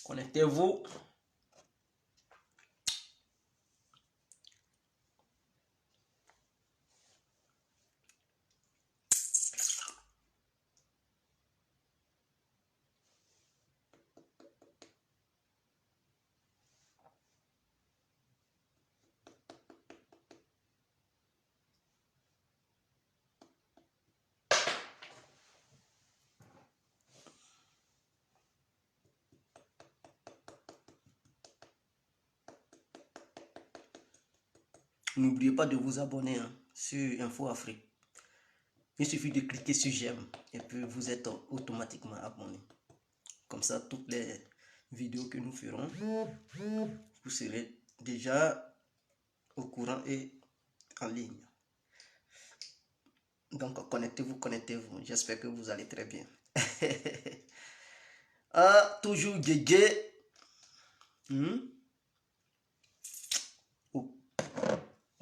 Connectez-vous. N'oubliez pas de vous abonner sur Info Afrique. Il suffit de cliquer sur j'aime et puis vous êtes automatiquement abonné. Comme ça, toutes les vidéos que nous ferons, vous serez déjà au courant et en ligne. Donc, connectez-vous, connectez-vous. J'espère que vous allez très bien. Toujours Guégué.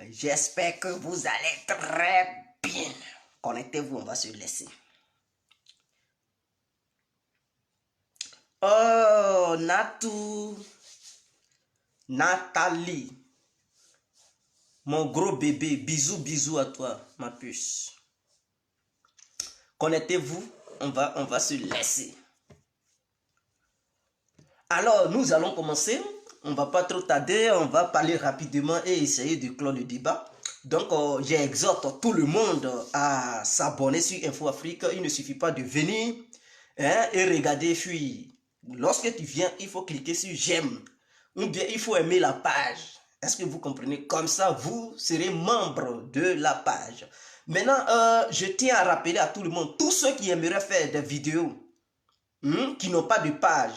J'espère que vous allez très bien. Connectez-vous, on va se laisser. Oh, Natou. Nathalie. Mon gros bébé. Bisous, bisous à toi, ma puce. Connectez-vous, on va se laisser. Alors, nous allons commencer. On ne va pas trop tarder, on va parler rapidement et essayer de clore le débat. Donc, j'exhorte tout le monde à s'abonner sur Info Afrique. Il ne suffit pas de venir et regarder, puis lorsque tu viens, il faut cliquer sur j'aime. Ou bien, il faut aimer la page. Est-ce que vous comprenez? Comme ça, vous serez membre de la page. Maintenant, je tiens à rappeler à tout le monde, tous ceux qui aimeraient faire des vidéos, qui n'ont pas de page,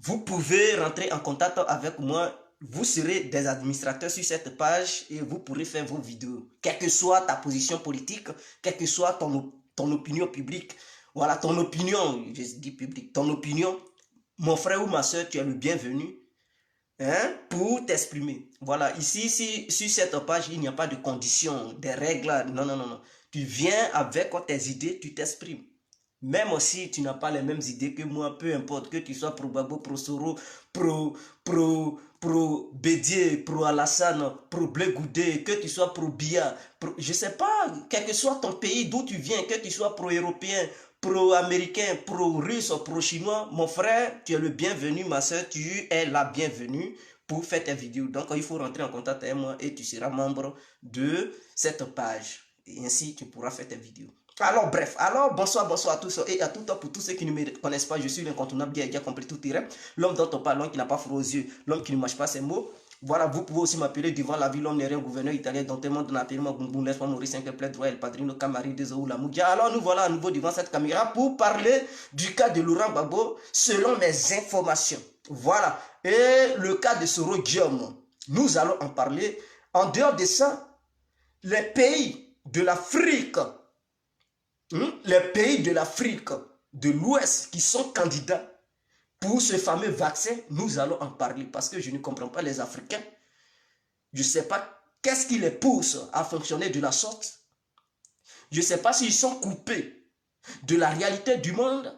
vous pouvez rentrer en contact avec moi. Vous serez des administrateurs sur cette page et vous pourrez faire vos vidéos. Quelle que soit ta position politique, quelle que soit ton opinion publique. Voilà, ton opinion, je dis publique, ton opinion. Mon frère ou ma soeur, tu es le bienvenu pour t'exprimer. Voilà, ici, sur cette page, il n'y a pas de conditions, des règles. Non, non, non, non. Tu viens avec tes idées, tu t'exprimes. Même si tu n'as pas les mêmes idées que moi, peu importe, que tu sois pro Babo, pro Soro, pro Bédier, pro Alassane, pro Blé Goudé, que tu sois pro Bia, je sais pas, quel que soit ton pays d'où tu viens, que tu sois pro-européen, pro-américain, pro-russe, pro-chinois, mon frère, tu es le bienvenu, ma soeur, tu es la bienvenue pour faire tes vidéos. Donc, il faut rentrer en contact avec moi et tu seras membre de cette page. Et ainsi, tu pourras faire tes vidéos. Alors bref, bonsoir à tous et à tout temps pour tous ceux qui ne me connaissent pas, je suis l'incontournable qui a compris tout terrain, l'homme dont on parle, l'homme qui n'a pas froid aux yeux, l'homme qui ne mâche pas ses mots. Voilà, vous pouvez aussi m'appeler devant la ville, l'homme n'est rien, gouverneur italien, dont tout le monde n'a tellement boum, laisse-moi mourir, 5 plaid, droit, el padrino, camari, des ou la moudia. Alors nous voilà à nouveau devant cette caméra pour parler du cas de Laurent Gbagbo, selon mes informations. Voilà, et le cas de Soro Guillaume, nous allons en parler. En dehors de ça, les pays de l'Afrique, les pays de l'Afrique de l'Ouest qui sont candidats pour ce fameux vaccin, nous allons en parler parce que je ne comprends pas les Africains. Je ne sais pas qu'est-ce qui les pousse à fonctionner de la sorte. Je ne sais pas s'ils sont coupés de la réalité du monde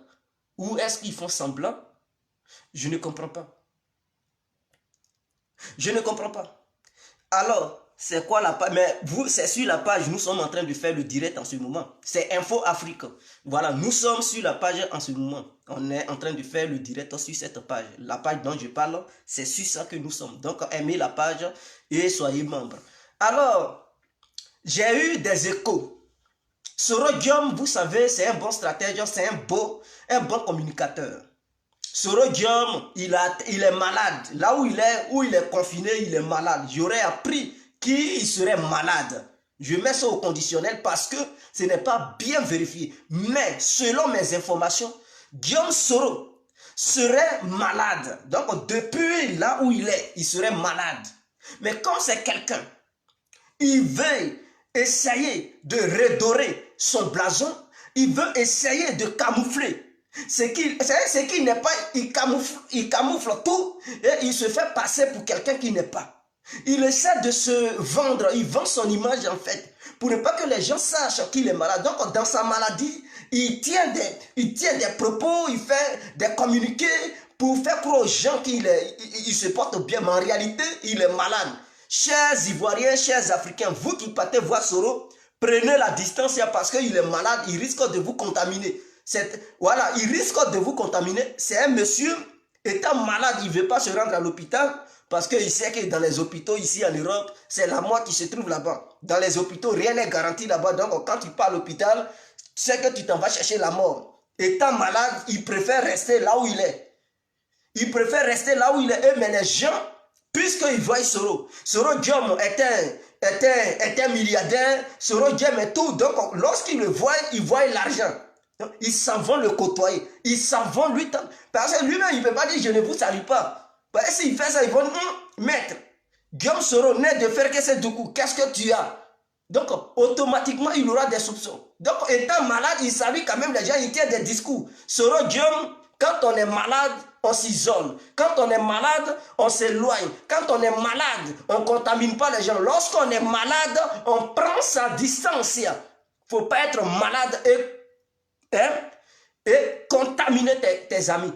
ou est-ce qu'ils font semblant. Je ne comprends pas. Je ne comprends pas. Alors, c'est quoi la page? Mais vous, c'est sur la page, nous sommes en train de faire le direct en ce moment. C'est Info Afrique. Voilà, nous sommes sur la page en ce moment. On est en train de faire le direct sur cette page. La page dont je parle, c'est sur ça que nous sommes. Donc, aimez la page et soyez membre. Alors, j'ai eu des échos. Soro Guillaume, vous savez, c'est un bon stratège, c'est un bon communicateur. Soro Guillaume, il est malade. Là où il est confiné, il est malade. J'aurais appris qu'il serait malade. Je mets ça au conditionnel parce que ce n'est pas bien vérifié. Mais selon mes informations, Guillaume Soro serait malade. Donc depuis là où il serait malade. Mais comme c'est quelqu'un, il veut essayer de redorer son blason, il veut essayer de camoufler. C'est qu'il n'est pas, il camoufle tout et il se fait passer pour quelqu'un qui n'est pas. Il essaie de se vendre, il vend son image en fait, pour ne pas que les gens sachent qu'il est malade. Donc dans sa maladie, il tient des propos, il fait des communiqués pour faire croire aux gens qu'il il se porte bien, mais en réalité, il est malade. Chers Ivoiriens, chers Africains, vous qui partez voir Soro, prenez la distance parce qu'il est malade, il risque de vous contaminer. Voilà, il risque de vous contaminer. C'est un monsieur, étant malade, il ne veut pas se rendre à l'hôpital parce qu'il sait que dans les hôpitaux ici en Europe, c'est la mort qui se trouve là-bas. Dans les hôpitaux, rien n'est garanti là-bas. Donc, quand tu pars à l'hôpital, tu sais que tu t'en vas chercher la mort. Étant malade, il préfère rester là où il est. Il préfère rester là où il est. Mais les gens, puisqu'ils voient Soro, Soro Diom est un milliardaire, Soro Diom est tout. Donc, lorsqu'ils le voient, ils voient l'argent. Ils s'en vont le côtoyer. Ils s'en vont lui. Parce que lui-même, il ne peut pas dire je ne vous salue pas. Parce que s'il fait ça, ils vont maître. Guillaume Soro n'est de faire que c'est du coup. Qu'est-ce que tu as? Donc, automatiquement, il aura des soupçons. Donc, étant malade, il salue quand même les gens, il tient des discours. Soro Guillaume, quand on est malade, on s'isole. Quand on est malade, on s'éloigne. Quand on est malade, on ne contamine pas les gens. Lorsqu'on est malade, on prend sa distance. Il ne faut pas être malade et contaminer tes amis.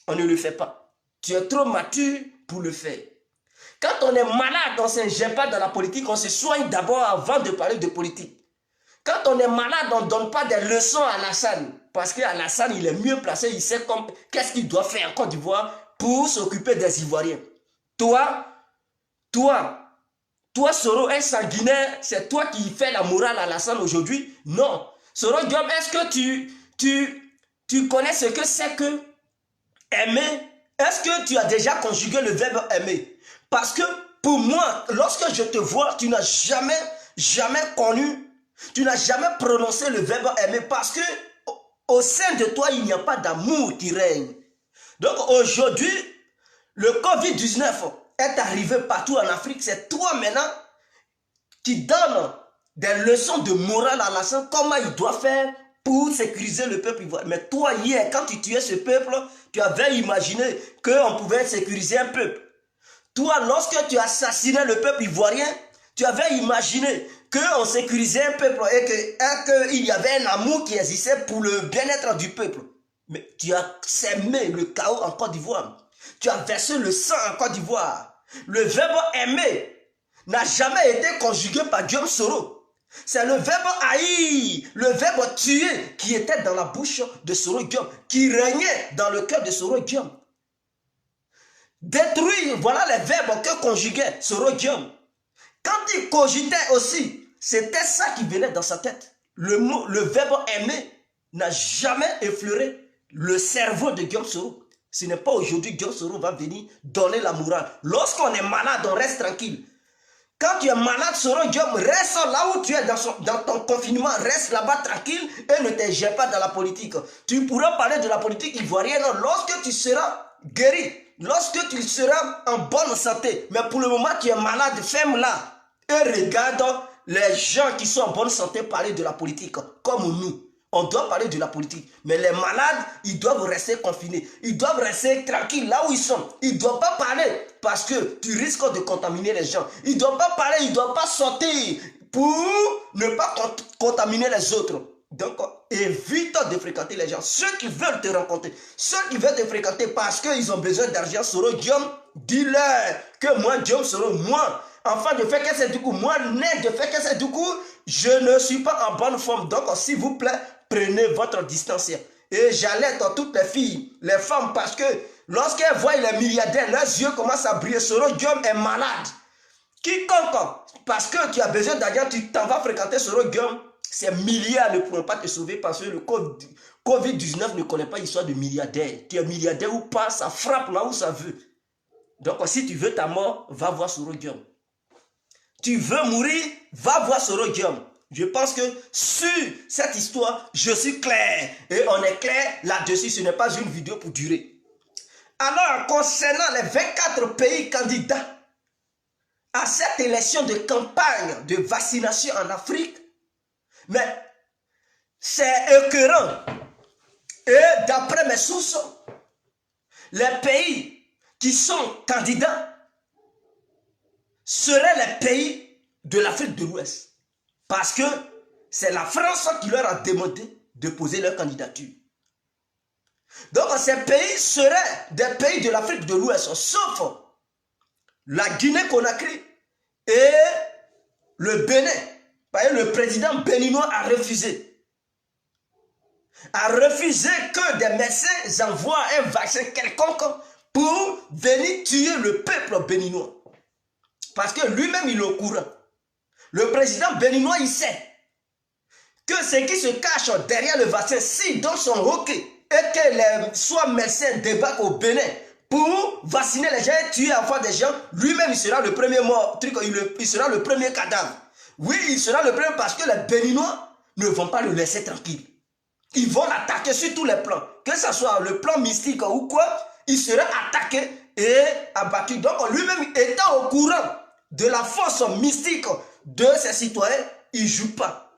On ne le fait pas. Tu es trop mature pour le faire. Quand on est malade, on ne s'ingère pas dans la politique, on se soigne d'abord avant de parler de politique. Quand on est malade, on ne donne pas des leçons à Alassane. Parce qu'Alassane, il est mieux placé, il sait qu'est-ce qu'il doit faire en Côte d'Ivoire pour s'occuper des Ivoiriens. Toi, Soro, un sanguinaire, c'est toi qui fais la morale à Alassane aujourd'hui? Non. Soro Diom, est-ce que tu connais ce que c'est que aimer? Est-ce que tu as déjà conjugué le verbe aimer? Parce que pour moi, lorsque je te vois, tu n'as jamais connu, tu n'as jamais prononcé le verbe aimer parce que au sein de toi, il n'y a pas d'amour qui règne. Donc aujourd'hui, le Covid-19 est arrivé partout en Afrique. C'est toi maintenant qui donnes des leçons de morale à Alassane, comment il doit faire pour sécuriser le peuple ivoirien. Mais toi, hier, quand tu tuais ce peuple, tu avais imaginé qu'on pouvait sécuriser un peuple. Toi, lorsque tu assassinais le peuple ivoirien, tu avais imaginé qu'on sécurisait un peuple et qu'il y avait un amour qui existait pour le bien-être du peuple. Mais tu as sémé le chaos en Côte d'Ivoire. Tu as versé le sang en Côte d'Ivoire. Le verbe aimer n'a jamais été conjugué par Guillaume Soro. C'est le verbe haïr, le verbe tuer qui était dans la bouche de Soro Guillaume, qui régnait dans le cœur de Soro Guillaume. Détruire, voilà les verbes que conjuguait Soro Guillaume. Quand il cogitait aussi, c'était ça qui venait dans sa tête. Le verbe aimer n'a jamais effleuré le cerveau de Guillaume Soro. Ce n'est pas aujourd'hui que Guillaume Soro va venir donner la morale. Lorsqu'on est malade, on reste tranquille. Quand tu es malade, Soro Diom, reste là où tu es dans ton confinement, reste là-bas tranquille et ne t'ingère pas dans la politique. Tu pourras parler de la politique ivoirienne lorsque tu seras guéri, lorsque tu seras en bonne santé. Mais pour le moment, tu es malade, ferme-la et regarde les gens qui sont en bonne santé parler de la politique, comme nous. On doit parler de la politique. Mais les malades, ils doivent rester confinés. Ils doivent rester tranquilles là où ils sont. Ils ne doivent pas parler parce que tu risques de contaminer les gens. Ils ne doivent pas parler, ils ne doivent pas sortir pour ne pas contaminer les autres. Donc, évite de fréquenter les gens. Ceux qui veulent te rencontrer, ceux qui veulent te fréquenter parce qu'ils ont besoin d'argent, Soro Guillaume, dis-leur que moi, Guillaume Soro, moi, enfant de faire que c'est du coup, moi, né de faire que c'est du coup, je ne suis pas en bonne forme. Donc, s'il vous plaît, prenez votre distance. Et j'alerte toutes les filles, les femmes, parce que lorsqu'elles voient les milliardaires, leurs yeux commencent à briller. Soro Guillaume est malade. Quiconque, parce que tu as besoin d'argent, tu t'en vas fréquenter Soro Guillaume. Ces milliards ne pourront pas te sauver parce que le Covid-19 ne connaît pas l'histoire de milliardaire. Tu es milliardaire ou pas, ça frappe là où ça veut. Donc, si tu veux ta mort, va voir Soro Guillaume. Tu veux mourir, va voir Soro Guillaume. Je pense que sur cette histoire, je suis clair. Et on est clair là-dessus, ce n'est pas une vidéo pour durer. Alors, concernant les 24 pays candidats à cette élection de campagne de vaccination en Afrique, mais c'est écœurant. Et d'après mes sources, les pays qui sont candidats seraient les pays de l'Afrique de l'Ouest. Parce que c'est la France qui leur a demandé de poser leur candidature. Donc ces pays seraient des pays de l'Afrique de l'Ouest, sauf la Guinée-Conakry et le Bénin. Le président béninois a refusé. Que des médecins envoient un vaccin quelconque pour venir tuer le peuple béninois. Parce que lui-même, il est au courant. Le président béninois, il sait que ce qui se cache derrière le vaccin, s'il donne son OK et que les soit médecins débarquent au Bénin pour vacciner les gens et tuer enfin des gens, lui-même, il sera le premier mort, il sera le premier cadavre. Oui, il sera le premier parce que les Béninois ne vont pas le laisser tranquille. Ils vont l'attaquer sur tous les plans. Que ce soit le plan mystique ou quoi, il sera attaqué et abattu. Donc lui-même étant au courant de la force mystique de ses citoyens, il ne joue pas.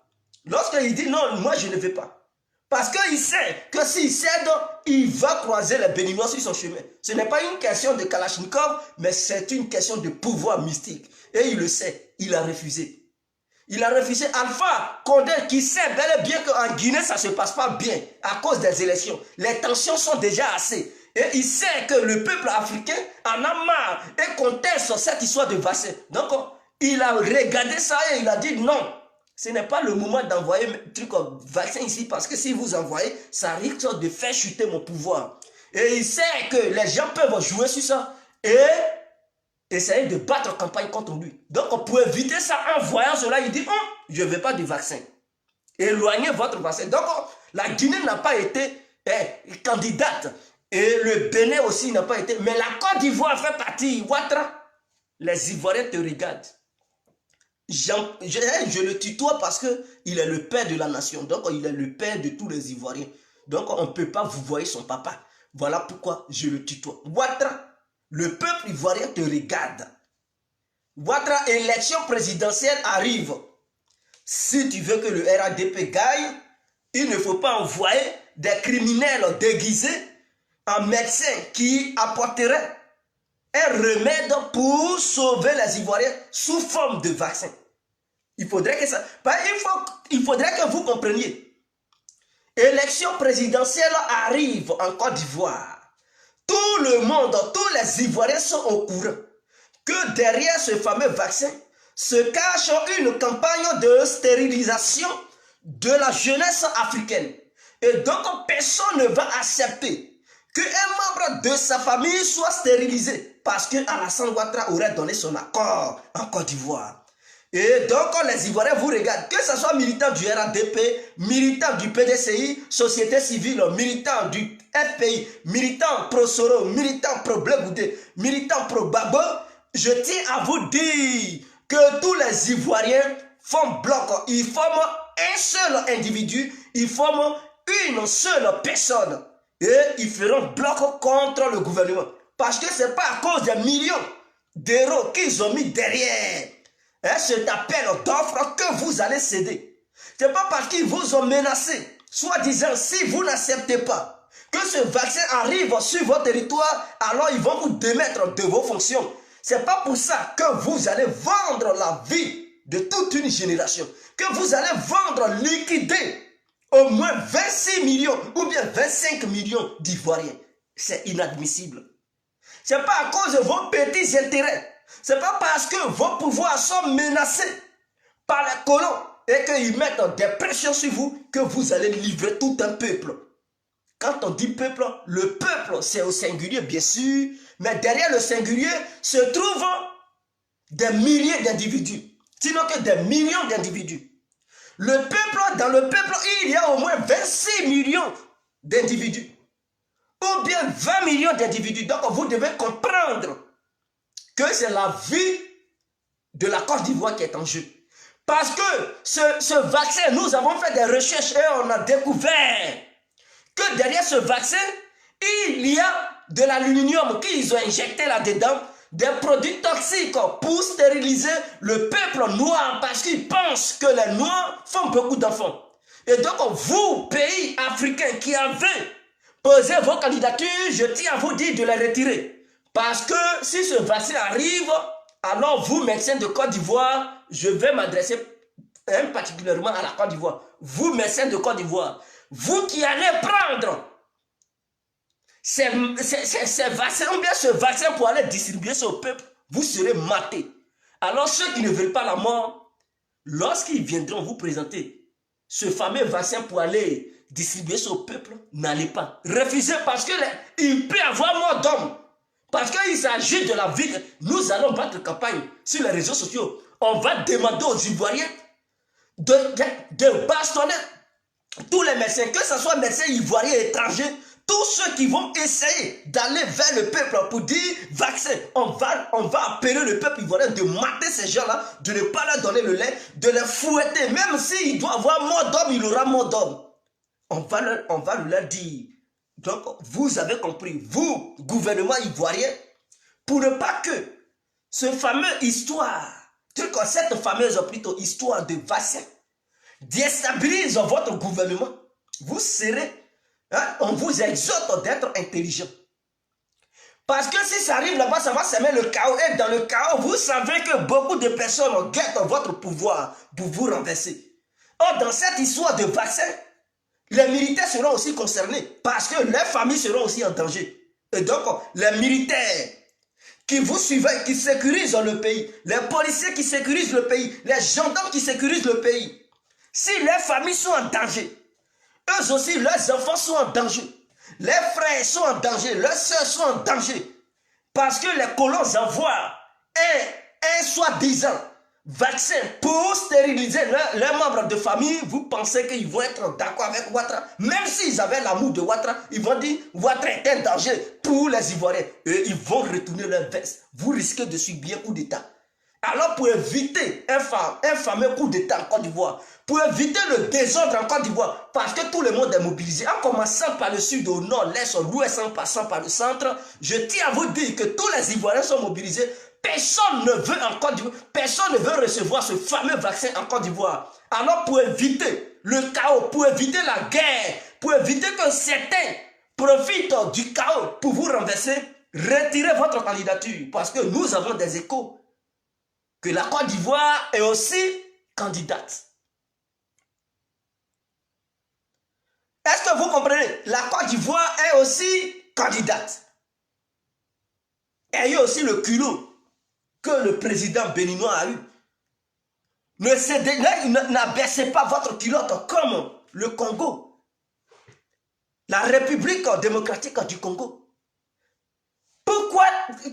Lorsqu'il dit non, moi je ne vais pas. Parce qu'il sait que s'il cède, il va croiser les Béninois sur son chemin. Ce n'est pas une question de Kalachnikov, mais c'est une question de pouvoir mystique. Et il le sait, il a refusé. Il a refusé Alpha Condé qui sait bel et bien qu'en Guinée, ça ne se passe pas bien à cause des élections. Les tensions sont déjà assez. Et il sait que le peuple africain en a marre et conteste cette histoire de vaccin. Donc, il a regardé ça et il a dit non, ce n'est pas le moment d'envoyer un truc comme vaccin ici parce que si vous envoyez, ça risque de faire chuter mon pouvoir. Et il sait que les gens peuvent jouer sur ça et essayer de battre campagne contre lui. Donc, pour éviter ça, en voyant cela, il dit je ne veux pas du vaccin. Éloignez votre vaccin. Donc, la Guinée n'a pas été candidate. Et le Bénin aussi n'a pas été. Mais la Côte d'Ivoire fait partie. Ouattara, les Ivoiriens te regardent. Je le tutoie parce qu'il est le père de la nation. Donc, il est le père de tous les Ivoiriens. Donc, on ne peut pas vous voir son papa. Voilà pourquoi je le tutoie. Ouattara, le peuple ivoirien te regarde. Ouattara, élection présidentielle arrive. Si tu veux que le RADP gagne, il ne faut pas envoyer des criminels déguisés en médecins qui apporteraient un remède pour sauver les Ivoiriens sous forme de vaccin. Il faudrait que ça... Il faudrait que vous compreniez. Élection présidentielle arrive en Côte d'Ivoire. Tout le monde, tous les Ivoiriens sont au courant que derrière ce fameux vaccin se cache une campagne de stérilisation de la jeunesse africaine. Et donc, personne ne va accepter qu'un membre de sa famille soit stérilisé parce que Alassane Ouattara aurait donné son accord en Côte d'Ivoire. Et donc, les Ivoiriens vous regardent, que ce soit militant du RADP, militant du PDCI, société civile, militant du FPI, militant pro-Soro, militant pro-Blé Goudé, militant pro-Babo, je tiens à vous dire que tous les Ivoiriens font bloc, ils forment un seul individu, ils forment une seule personne. Et ils feront bloc contre le gouvernement. Parce que ce n'est pas à cause des millions d'euros qu'ils ont mis derrière cet appel d'offres que vous allez céder. Ce n'est pas parce qu'ils vous ont menacé, soi-disant, si vous n'acceptez pas que ce vaccin arrive sur votre territoire, alors ils vont vous démettre de vos fonctions. Ce n'est pas pour ça que vous allez vendre la vie de toute une génération, que vous allez vendre, liquider au moins 26 millions ou bien 25 millions d'Ivoiriens. C'est inadmissible. Ce n'est pas à cause de vos petits intérêts. Ce n'est pas parce que vos pouvoirs sont menacés par les colons et qu'ils mettent des pressions sur vous que vous allez livrer tout un peuple. Quand on dit peuple, le peuple c'est au singulier bien sûr, mais derrière le singulier se trouvent des milliers d'individus, sinon que des millions d'individus. Le peuple, dans le peuple, il y a au moins 26 millions d'individus. Ou bien 20 millions d'individus. Donc vous devez comprendre que c'est la vie de la Côte d'Ivoire qui est en jeu. Parce que ce vaccin, nous avons fait des recherches et on a découvert que derrière ce vaccin, il y a de l'aluminium qu'ils ont injecté là-dedans, des produits toxiques pour stériliser le peuple noir parce qu'ils pensent que les noirs font beaucoup d'enfants. Et donc, vous, pays africains qui avez posé vos candidatures, je tiens à vous dire de les retirer. Parce que si ce vaccin arrive, alors vous, médecins de Côte d'Ivoire, je vais m'adresser particulièrement à la Côte d'Ivoire. Vous, médecins de Côte d'Ivoire, vous qui allez prendre ces vaccins, ou bien ce vaccin pour aller distribuer ça au peuple, vous serez matés. Alors ceux qui ne veulent pas la mort, lorsqu'ils viendront vous présenter ce fameux vaccin pour aller distribuer ça au peuple, n'allez pas. Refusez parce qu'il peut y avoir mort d'homme. Parce qu'il s'agit de la vie. Nous allons battre campagne sur les réseaux sociaux. On va demander aux Ivoiriens de bastonner tous les médecins, que ce soit médecins ivoiriens et étrangers, tous ceux qui vont essayer d'aller vers le peuple pour dire vaccin, on va appeler le peuple ivoirien de mater ces gens-là, de ne pas leur donner le lait, de les fouetter. Même s'il doit avoir mort d'homme, il aura mort d'homme. On va leur dire. Donc, vous avez compris, vous, gouvernement ivoirien, pour ne pas que ce fameux histoire, cette fameuse plutôt histoire de vaccin déstabilise votre gouvernement, vous serez, on vous exhorte d'être intelligent. Parce que si ça arrive là-bas, ça va semer le chaos. Et dans le chaos, vous savez que beaucoup de personnes guettent votre pouvoir pour vous renverser. Or, dans cette histoire de vaccin, les militaires seront aussi concernés parce que leurs familles seront aussi en danger. Et donc, les militaires qui vous suivent, qui sécurisent le pays, les policiers qui sécurisent le pays, les gendarmes qui sécurisent le pays, si leurs familles sont en danger, eux aussi, leurs enfants sont en danger, les frères sont en danger, leurs soeurs sont en danger, parce que les colons envoient un soi-disant vaccin pour stériliser leurs membres de famille. Vous pensez qu'ils vont être d'accord avec Ouattara? Même s'ils avaient l'amour de Ouattara, ils vont dire Ouattara est un danger pour les Ivoiriens. Et ils vont retourner leur veste. Vous risquez de subir un coup d'État. Alors pour éviter un fameux coup d'État en Côte d'Ivoire, pour éviter le désordre en Côte d'Ivoire, parce que tout le monde est mobilisé, en commençant par le sud, au nord, l'est, l'ouest, en passant par le centre, je tiens à vous dire que tous les Ivoiriens sont mobilisés. Personne ne veut en Côte d'Ivoire, personne ne veut recevoir ce fameux vaccin en Côte d'Ivoire. Alors pour éviter le chaos, pour éviter la guerre, pour éviter que certains profitent du chaos pour vous renverser, retirez votre candidature, parce que nous avons des échos que la Côte d'Ivoire est aussi candidate. Est-ce que vous comprenez? La Côte d'Ivoire est aussi candidate. Ayez aussi le culot que le président béninois a eu. N'abaissez pas votre culotte comme le Congo. La République démocratique du Congo. Pourquoi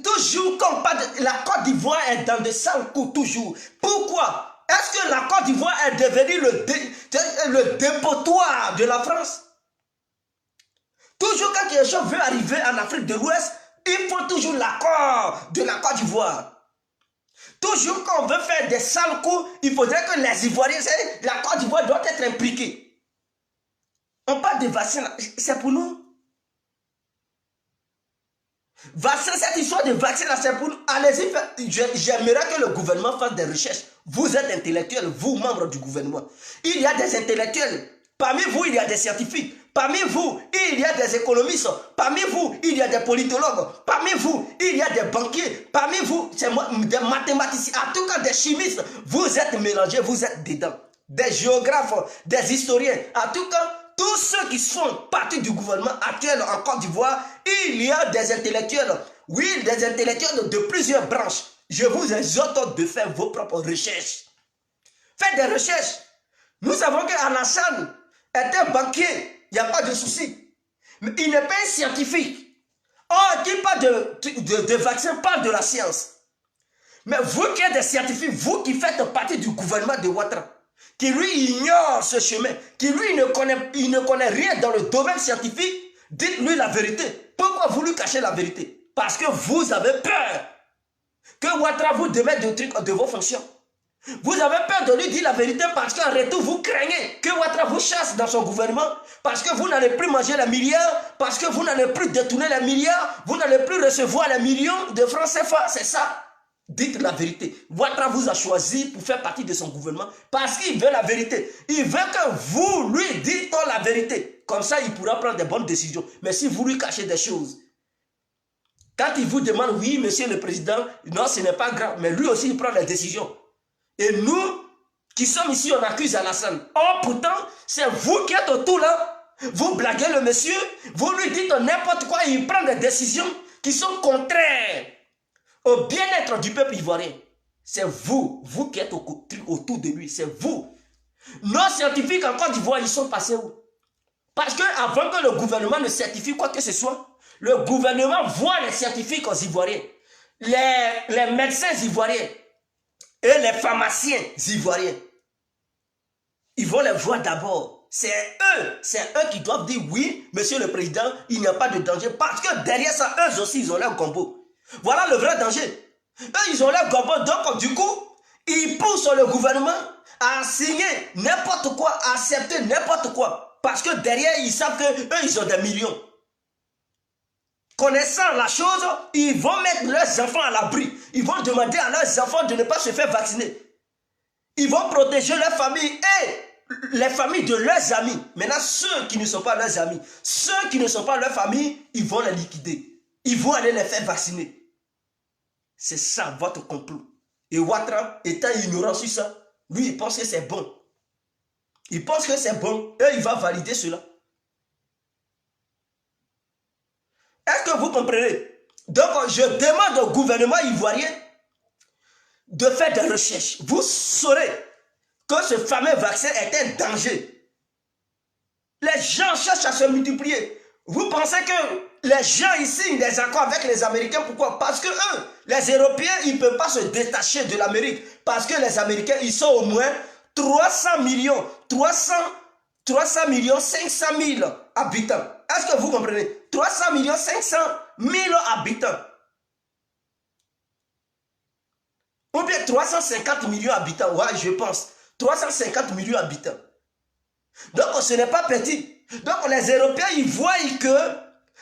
toujours quand la Côte d'Ivoire est dans des sales coups toujours? Pourquoi est-ce que la Côte d'Ivoire est devenue le dépotoir de la France? Toujours quand quelque chose veut arriver en Afrique de l'Ouest, il faut toujours l'accord de la Côte d'Ivoire. Toujours quand on veut faire des sales coups, il faudrait que les Ivoiriens, la Côte d'Ivoire doit être impliquée. On parle de vaccins, c'est pour nous. Vaccin, cette histoire de vaccin là, c'est pour nous. Allez-y, j'aimerais que le gouvernement fasse des recherches. Vous êtes intellectuels, vous, membres du gouvernement. Il y a des intellectuels. Parmi vous, il y a des scientifiques. Parmi vous, il y a des économistes. Parmi vous, il y a des politologues. Parmi vous, il y a des banquiers. Parmi vous, c'est des mathématiciens. En tout cas, des chimistes. Vous êtes mélangés, vous êtes dedans. Des géographes, des historiens. En tout cas, tous ceux qui font partie du gouvernement actuel en Côte d'Ivoire, il y a des intellectuels. Oui, des intellectuels de plusieurs branches. Je vous exhorte de faire vos propres recherches. Faites des recherches. Nous savons qu'Alassane est un banquier. Il n'y a pas de souci. Mais il n'est pas un scientifique. Or, qui parle de vaccin, parle de la science. Mais vous qui êtes des scientifiques, vous qui faites partie du gouvernement de Ouattara, qui lui ignore ce chemin, qui lui ne connaît rien dans le domaine scientifique, dites-lui la vérité. Pourquoi vous lui cachez la vérité? Parce que vous avez peur que Ouattara vous démette de vos fonctions. Vous avez peur de lui dire la vérité parce qu'en retour, vous craignez que Ouattara vous chasse dans son gouvernement, parce que vous n'allez plus manger les milliards, parce que vous n'allez plus détourner les milliards, vous n'allez plus recevoir les millions de francs CFA, c'est ça. Dites la vérité. Ouattara vous a choisi pour faire partie de son gouvernement parce qu'il veut la vérité. Il veut que vous lui dites la vérité. Comme ça, il pourra prendre des bonnes décisions. Mais si vous lui cachez des choses, quand il vous demande, oui, monsieur le président, non, ce n'est pas grave, mais lui aussi, il prend les décisions. Et nous, qui sommes ici, on accuse Alassane. Or, pourtant, c'est vous qui êtes autour là. Vous blaguez le monsieur, vous lui dites n'importe quoi, il prend des décisions qui sont contraires au bien-être du peuple ivoirien. C'est vous qui êtes autour de lui, c'est vous. Nos scientifiques en Côte d'Ivoire, ils sont passés où? Parce que avant que le gouvernement ne certifie quoi que ce soit, le gouvernement voit les scientifiques ivoiriens, les médecins ivoiriens et les pharmaciens ivoiriens. Ils vont les voir d'abord. C'est eux qui doivent dire oui, monsieur le président, il n'y a pas de danger. Parce que derrière ça, eux aussi, ils ont leur gombo. Voilà le vrai danger. Eux, ils ont leur gombo. Donc, du coup, ils poussent le gouvernement à signer n'importe quoi, à accepter n'importe quoi. Parce que derrière, ils savent qu'eux, ils ont des millions. Connaissant la chose, ils vont mettre leurs enfants à l'abri. Ils vont demander à leurs enfants de ne pas se faire vacciner. Ils vont protéger leur famille et les familles de leurs amis. Maintenant, ceux qui ne sont pas leurs amis, ceux qui ne sont pas leur famille, ils vont les liquider. Ils vont aller les faire vacciner. C'est ça votre complot. Et Ouattara, étant ignorant sur ça, lui, il pense que c'est bon. Il pense que c'est bon et il va valider cela. Est-ce que vous comprenez? Donc, je demande au gouvernement ivoirien de faire des recherches. Vous saurez que ce fameux vaccin est un danger. Les gens cherchent à se multiplier. Vous pensez que les gens ici signent des accords avec les Américains? Pourquoi? Parce que eux, les Européens, ils ne peuvent pas se détacher de l'Amérique. Parce que les Américains, ils sont au moins 300 millions, 500 000 habitants. Est-ce que vous comprenez? 300 500 000 habitants. Ou bien 350 millions d'habitants. Ouais, je pense. 350 millions d'habitants. Donc, ce n'est pas petit. Donc, les Européens, ils voient que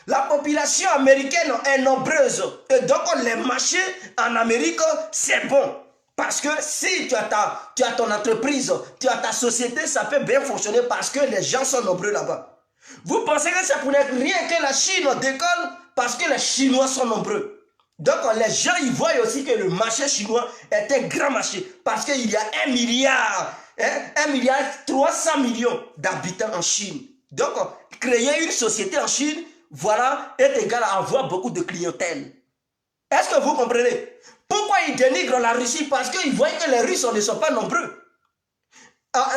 la population américaine est nombreuse. Et donc, les marchés en Amérique, c'est bon. Parce que si tu as ton entreprise, tu as ta société, ça peut bien fonctionner parce que les gens sont nombreux là-bas. Vous pensez que c'est pour rien que la Chine décolle parce que les Chinois sont nombreux. Donc les gens ils voient aussi que le marché chinois est un grand marché parce qu'il y a 1 milliard, 1 milliard 300 millions d'habitants en Chine. Donc créer une société en Chine, voilà, est égal à avoir beaucoup de clientèle. Est-ce que vous comprenez? Pourquoi ils dénigrent la Russie? Parce qu'ils voient que les Russes ne sont pas nombreux.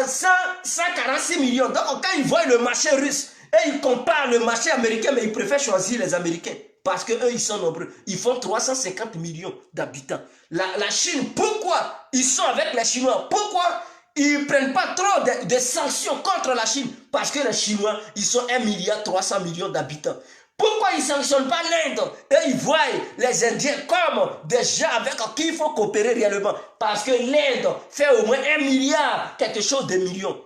146 millions. Donc quand ils voient le marché russe et ils comparent le marché américain, mais ils préfèrent choisir les Américains. Parce qu'eux, ils sont nombreux. Ils font 350 millions d'habitants. La Chine, pourquoi ils sont avec les Chinois? Pourquoi ils ne prennent pas trop de sanctions contre la Chine? Parce que les Chinois, ils sont 1 milliard 300 millions d'habitants. Pourquoi ils ne sanctionnent pas l'Inde? Et ils voient les Indiens comme des gens avec qui il faut coopérer réellement. Parce que l'Inde fait au moins 1 milliard, quelque chose de millions.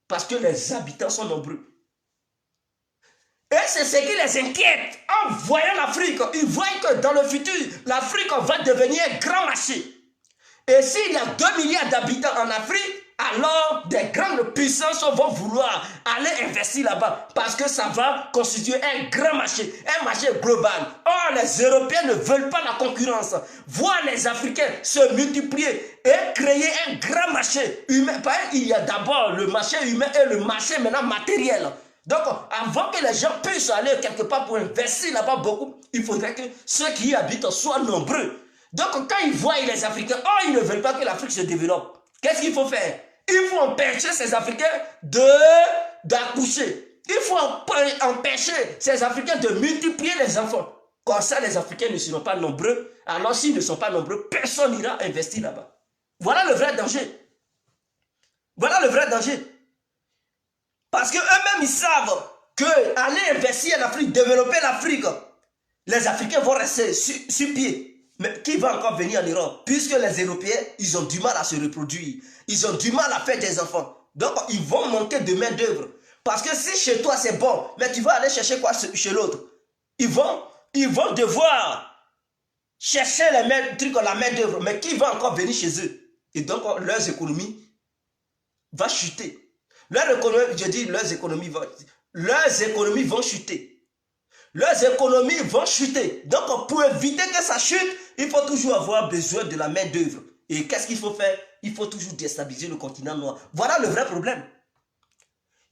Parce que les habitants sont nombreux. Et c'est ce qui les inquiète. En voyant l'Afrique, ils voient que dans le futur, l'Afrique va devenir un grand marché. Et s'il y a 2 milliards d'habitants en Afrique, alors des grandes puissances vont vouloir aller investir là-bas parce que ça va constituer un grand marché, un marché global. Or, les Européens ne veulent pas la concurrence. Voir les Africains se multiplier et créer un grand marché humain. Il y a d'abord le marché humain et le marché maintenant matériel. Donc, avant que les gens puissent aller quelque part pour investir là-bas beaucoup, il faudrait que ceux qui y habitent soient nombreux. Donc, quand ils voient les Africains, oh, ils ne veulent pas que l'Afrique se développe. Qu'est-ce qu'il faut faire? Il faut empêcher ces Africains d'accoucher. Il faut empêcher ces Africains de multiplier les enfants. Comme ça, les Africains ne seront pas nombreux. Alors, s'ils ne sont pas nombreux, personne n'ira investir là-bas. Voilà le vrai danger. Voilà le vrai danger. Parce qu'eux-mêmes, ils savent qu'aller investir en Afrique, développer l'Afrique, les Africains vont rester sur pied. Mais qui va encore venir en Europe? Puisque les Européens, ils ont du mal à se reproduire. Ils ont du mal à faire des enfants. Donc, ils vont manquer de main d'œuvre. Parce que si chez toi, c'est bon, mais tu vas aller chercher quoi chez l'autre? Ils vont devoir chercher la main d'œuvre. Mais qui va encore venir chez eux? Et donc, leurs économies vont chuter. Leurs économies vont chuter. Leurs économies vont chuter. Donc, pour éviter que ça chute, il faut toujours avoir besoin de la main d'œuvre. Et qu'est-ce qu'il faut faire? Il faut toujours déstabiliser le continent noir. Voilà le vrai problème.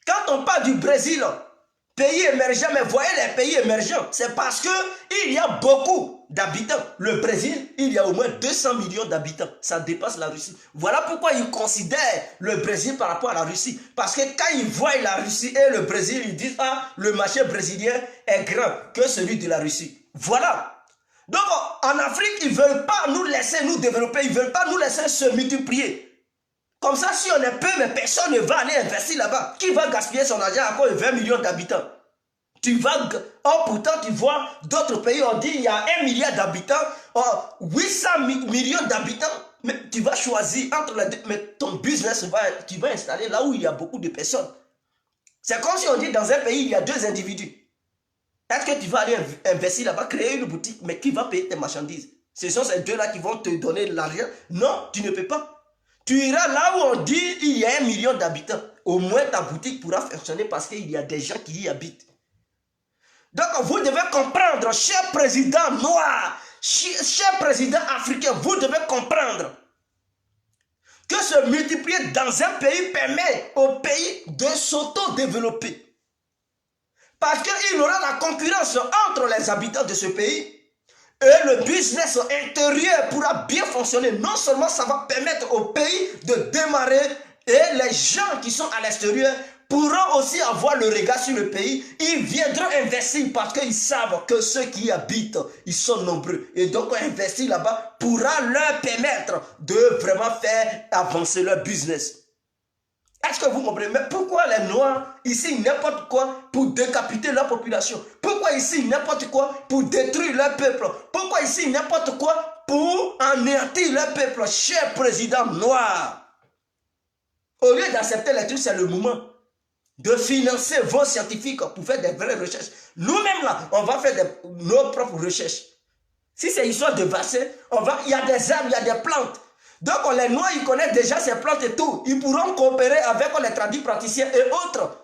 Quand on parle du Brésil, pays émergent, mais voyez les pays émergents, c'est parce qu'il y a beaucoup d'habitants. Le Brésil, il y a au moins 200 millions d'habitants. Ça dépasse la Russie. Voilà pourquoi ils considèrent le Brésil par rapport à la Russie. Parce que quand ils voient la Russie et le Brésil, ils disent, ah, le marché brésilien est grand que celui de la Russie. Voilà. Donc, en Afrique, ils ne veulent pas nous laisser nous développer. Ils ne veulent pas nous laisser se multiplier. Comme ça, si on est peu, mais personne ne va aller investir là-bas. Qui va gaspiller son argent à cause de 20 millions d'habitants? Tu vas... Oh, pourtant, tu vois, d'autres pays, on dit il y a 1 milliard d'habitants, 800 millions d'habitants. Mais tu vas choisir entre les deux. Mais ton business, tu vas installer là où il y a beaucoup de personnes. C'est comme si on dit dans un pays, il y a 2 individus. Est-ce que tu vas aller investir là-bas, créer une boutique, mais qui va payer tes marchandises? Ce sont ces deux-là qui vont te donner l'argent. Non, tu ne peux pas. Tu iras là où on dit il y a 1 million d'habitants. Au moins ta boutique pourra fonctionner parce qu'il y a des gens qui y habitent. Donc vous devez comprendre, cher président noir, cher président africain, vous devez comprendre que se multiplier dans un pays permet au pays de s'auto-développer. Parce qu'il aura la concurrence entre les habitants de ce pays. Et le business intérieur pourra bien fonctionner. Non seulement ça va permettre au pays de démarrer et les gens qui sont à l'extérieur pourront aussi avoir le regard sur le pays. Ils viendront investir parce qu'ils savent que ceux qui y habitent, ils sont nombreux. Et donc investir là-bas pourra leur permettre de vraiment faire avancer leur business. Est-ce que vous comprenez? Mais pourquoi les Noirs, ici, n'importe quoi pour décapiter leur population? Pourquoi ici, n'importe quoi pour détruire leur peuple? Pourquoi ici, n'importe quoi pour anéantir leur peuple? Cher président noir, au lieu d'accepter les trucs, c'est le moment de financer vos scientifiques pour faire des vraies recherches. Nous-mêmes, là, on va faire nos propres recherches. Si c'est histoire de vaccin, il y a des arbres, il y a des plantes. Donc les Noirs, ils connaissent déjà ces plantes et tout. Ils pourront coopérer avec les tradipraticiens et autres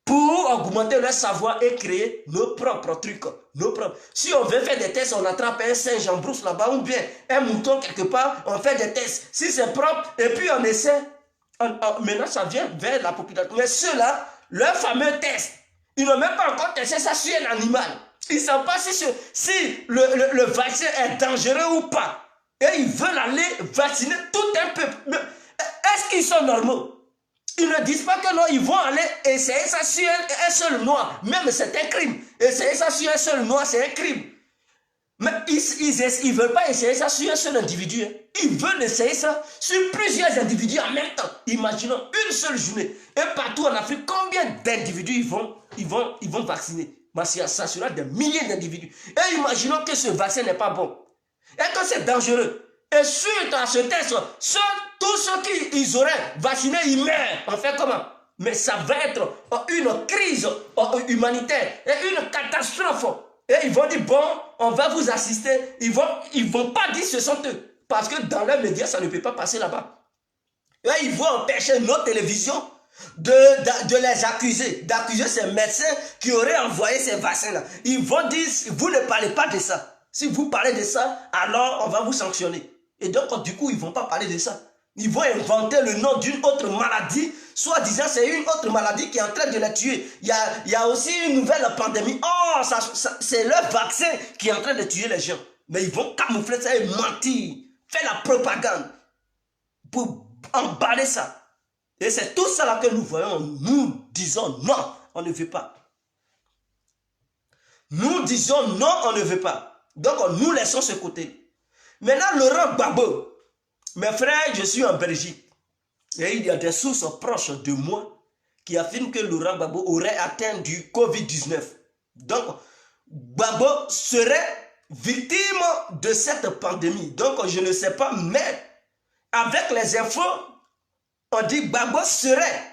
pour augmenter leur savoir et créer nos propres trucs. Si on veut faire des tests, on attrape un singe en brousse là-bas ou bien un mouton quelque part, on fait des tests. Si c'est propre, et puis on essaie. Maintenant, ça vient vers la population. Mais ceux-là, leur fameux test, ils n'ont même pas encore testé ça sur un animal. Ils ne savent pas si le vaccin est dangereux ou pas. Et ils veulent aller vacciner tout un peuple. Mais est-ce qu'ils sont normaux? Ils ne disent pas que non, ils vont aller essayer ça sur un seul noir. Même c'est un crime. Essayer ça sur un seul noir, c'est un crime. Mais ils ne veulent pas essayer ça sur un seul individu. Ils veulent essayer ça sur plusieurs individus en même temps. Imaginons une seule journée. Et partout en Afrique, combien d'individus ils vont vacciner? Ça sera des milliers d'individus. Et imaginons que ce vaccin n'est pas bon. Et que c'est dangereux. Et suite à ce test, tous ceux qui ils auraient vacciné, ils meurent. On fait comment? Mais ça va être une crise humanitaire et une catastrophe. Et ils vont dire, bon, on va vous assister. Ils vont pas dire ce sont eux. Parce que dans leurs médias, ça ne peut pas passer là-bas. Et ils vont empêcher nos télévisions de les accuser. D'accuser ces médecins qui auraient envoyé ces vaccins-là. Ils vont dire, vous ne parlez pas de ça. Si vous parlez de ça, alors on va vous sanctionner. Et donc, du coup, ils ne vont pas parler de ça. Ils vont inventer le nom d'une autre maladie, soi-disant c'est une autre maladie qui est en train de les tuer. Il y a aussi une nouvelle pandémie. Oh, c'est leur vaccin qui est en train de tuer les gens. Mais ils vont camoufler ça et mentir, faire la propagande pour emballer ça. Et c'est tout ça là que nous voyons. Nous disons non, on ne veut pas. Nous disons non, on ne veut pas. Donc, nous laissons ce côté. Maintenant, Laurent Gbagbo. Mes frères, je suis en Belgique. Et il y a des sources proches de moi qui affirment que Laurent Gbagbo aurait atteint du Covid-19. Donc, Gbagbo serait victime de cette pandémie. Donc, je ne sais pas, mais avec les infos, on dit que Gbagbo serait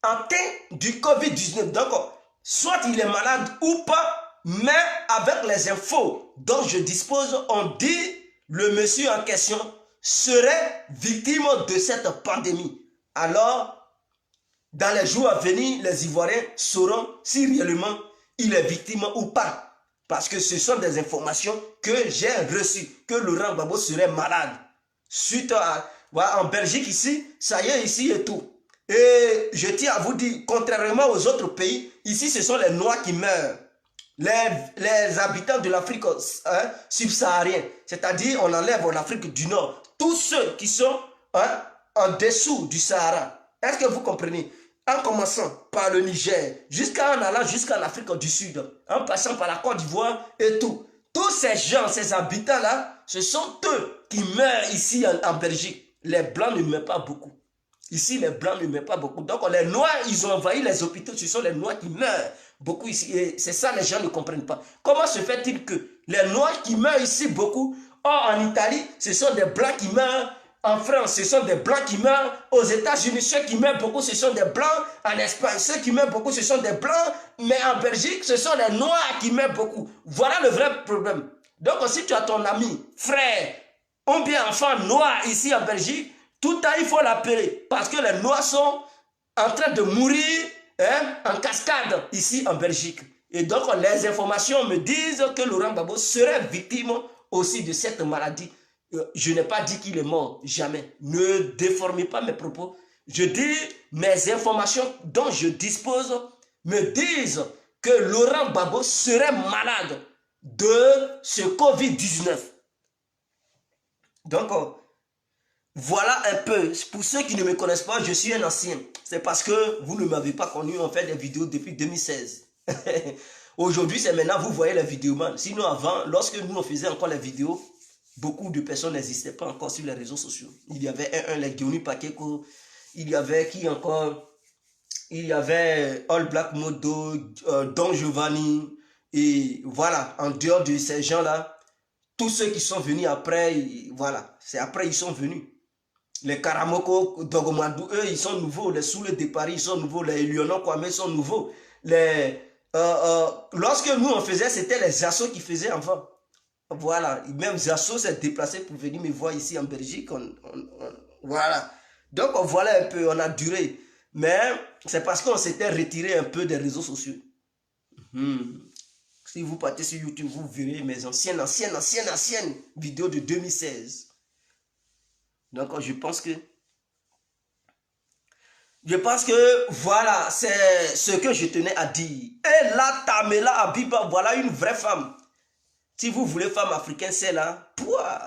atteint du Covid-19. Donc, soit il est malade ou pas, mais avec les infos dont je dispose, on dit le monsieur en question serait victime de cette pandémie. Alors, dans les jours à venir, les Ivoiriens sauront si réellement il est victime ou pas. Parce que ce sont des informations que j'ai reçues, que Laurent Gbagbo serait malade. Suite à, voilà, en Belgique ici, ça y est ici et tout. Et je tiens à vous dire, contrairement aux autres pays, ici ce sont les Noirs qui meurent. Les habitants de l'Afrique subsaharienne, c'est-à-dire on enlève en Afrique du Nord, tous ceux qui sont en dessous du Sahara. Est-ce que vous comprenez? En commençant par le Niger, jusqu'en allant jusqu'en Afrique du Sud, en passant par la Côte d'Ivoire et tout. Tous ces gens, ces habitants-là, ce sont eux qui meurent ici en Belgique. Les Blancs ne meurent pas beaucoup. Ici, les Blancs ne meurent pas beaucoup. Donc, les Noirs, ils ont envahi les hôpitaux. Ce sont les Noirs qui meurent beaucoup ici. Et c'est ça, les gens ne comprennent pas. Comment se fait-il que les Noirs qui meurent ici beaucoup, or en Italie, ce sont des Blancs qui meurent. En France, ce sont des Blancs qui meurent. Aux États-Unis, ceux qui meurent beaucoup, ce sont des Blancs. En Espagne, ceux qui meurent beaucoup, ce sont des Blancs. Mais en Belgique, ce sont les Noirs qui meurent beaucoup. Voilà le vrai problème. Donc, si tu as ton ami, frère, ou bien enfant noir ici en Belgique, tout le temps, il faut l'appeler. Parce que les Noirs sont en train de mourir en cascade ici en Belgique. Et donc, les informations me disent que Laurent Gbagbo serait victime aussi de cette maladie. Je n'ai pas dit qu'il est mort, jamais. Ne déformez pas mes propos. Je dis, mes informations dont je dispose me disent que Laurent Gbagbo serait malade de ce Covid-19. Donc, voilà un peu. Pour ceux qui ne me connaissent pas, je suis un ancien. C'est parce que vous ne m'avez pas connu. On fait des vidéos depuis 2016. Aujourd'hui, c'est maintenant vous voyez les vidéos, man. Sinon, avant, lorsque nous on faisait encore les vidéos, beaucoup de personnes n'existaient pas encore sur les réseaux sociaux. Il y avait les Guillaume Pakeko, il y avait qui encore? Il y avait All Black Modo, Don Giovanni, et voilà, en dehors de ces gens-là, tous ceux qui sont venus après, voilà, c'est après ils sont venus. Les Karamoko, Dogomadou, eux, ils sont nouveaux. Les Soulés de Paris, ils sont nouveaux. Les Lyonon Kwame sont nouveaux. Lorsque nous, on faisait, c'était les assos qui faisaient avant. Voilà. Même Zasso s'est déplacé pour venir me voir ici en Belgique. Voilà. Donc, voilà un peu, on a duré. Mais c'est parce qu'on s'était retiré un peu des réseaux sociaux. Si vous partez sur YouTube, vous verrez mes anciennes vidéos de 2016. Donc, je pense que voilà, c'est ce que je tenais à dire. Et là, Tamela Abiba, voilà une vraie femme. Si vous voulez femme africaine, c'est là.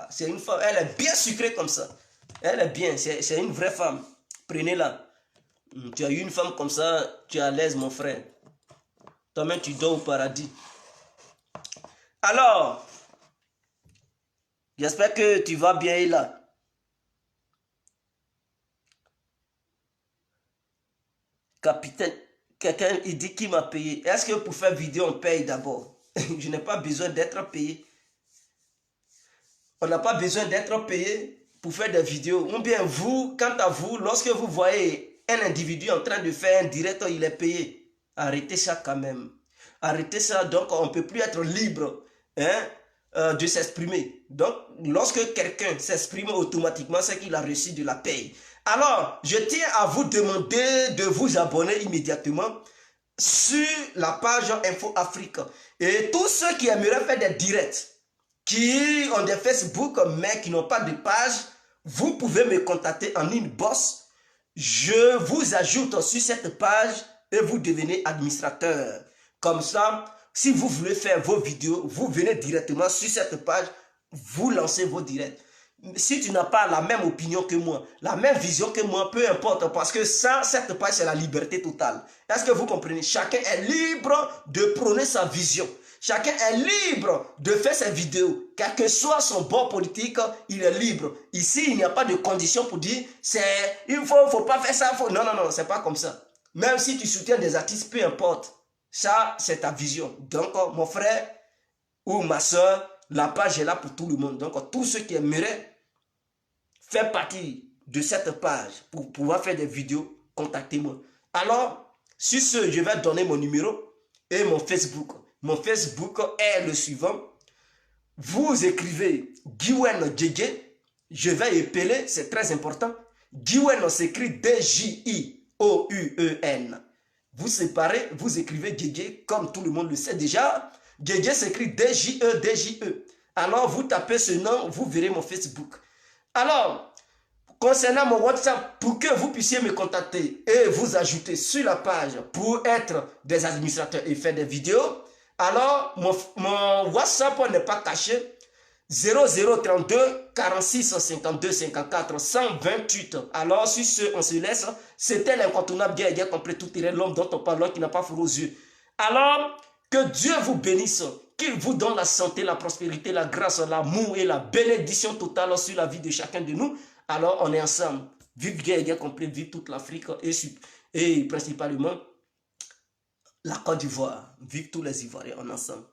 C'est une femme, elle est bien sucrée comme ça. Elle est bien, c'est une vraie femme. Prenez-la. Tu as eu une femme comme ça, tu es à l'aise, mon frère. Toi-même, tu dors au paradis. Alors, j'espère que tu vas bien là. Capitaine, quelqu'un, il dit qui m'a payé. Est-ce que pour faire vidéo, on paye d'abord? Je n'ai pas besoin d'être payé. On n'a pas besoin d'être payé pour faire des vidéos. Ou bien vous, quant à vous, lorsque vous voyez un individu en train de faire un direct, il est payé. Arrêtez ça quand même. Arrêtez ça, donc on ne peut plus être libre de s'exprimer. Donc, lorsque quelqu'un s'exprime automatiquement, c'est qu'il a reçu de la paye. Alors, je tiens à vous demander de vous abonner immédiatement sur la page Info Afrique. Et tous ceux qui aimeraient faire des directs, qui ont des Facebook, mais qui n'ont pas de page, vous pouvez me contacter en inbox. Je vous ajoute sur cette page et vous devenez administrateur. Comme ça, si vous voulez faire vos vidéos, vous venez directement sur cette page, vous lancez vos directs. Si tu n'as pas la même opinion que moi, la même vision que moi, peu importe, parce que ça, cette page, c'est la liberté totale. Est-ce que vous comprenez? Chacun est libre de prôner sa vision. Chacun est libre de faire ses vidéos. Quel que soit son bord politique, il est libre. Ici, il n'y a pas de condition pour dire, il faut pas faire ça. Non, non, non, c'est pas comme ça. Même si tu soutiens des artistes, peu importe. Ça, c'est ta vision. Donc, mon frère ou ma soeur, la page est là pour tout le monde. Donc, tous ceux qui aimeraient faire partie de cette page pour pouvoir faire des vidéos, contactez-moi. Alors, sur ce, je vais donner mon numéro et mon Facebook. Mon Facebook est le suivant. Vous écrivez Guyuen Djedje. Je vais épeler, c'est très important. Guyuen s'écrit D-J-I-O-U-E-N. Vous séparez, vous écrivez Djedje comme tout le monde le sait déjà. Djedje s'écrit D-J-E, D-J-E. Alors, vous tapez ce nom, vous verrez mon Facebook. Alors, concernant mon WhatsApp, pour que vous puissiez me contacter et vous ajouter sur la page pour être des administrateurs et faire des vidéos, alors mon WhatsApp n'est pas caché. 0032 46 52 54 128. Alors sur ce, on se laisse. C'était l'incontournable guerre complet tout terrain, l'homme dont on parle, qui n'a pas froid aux yeux. Alors, que Dieu vous bénisse, qu'il vous donne la santé, la prospérité, la grâce, l'amour et la bénédiction totale sur la vie de chacun de nous. Alors, on est ensemble. Vive guerre complet, vive toute l'Afrique et principalement la Côte d'Ivoire. Vive tous les Ivoiriens, on est ensemble.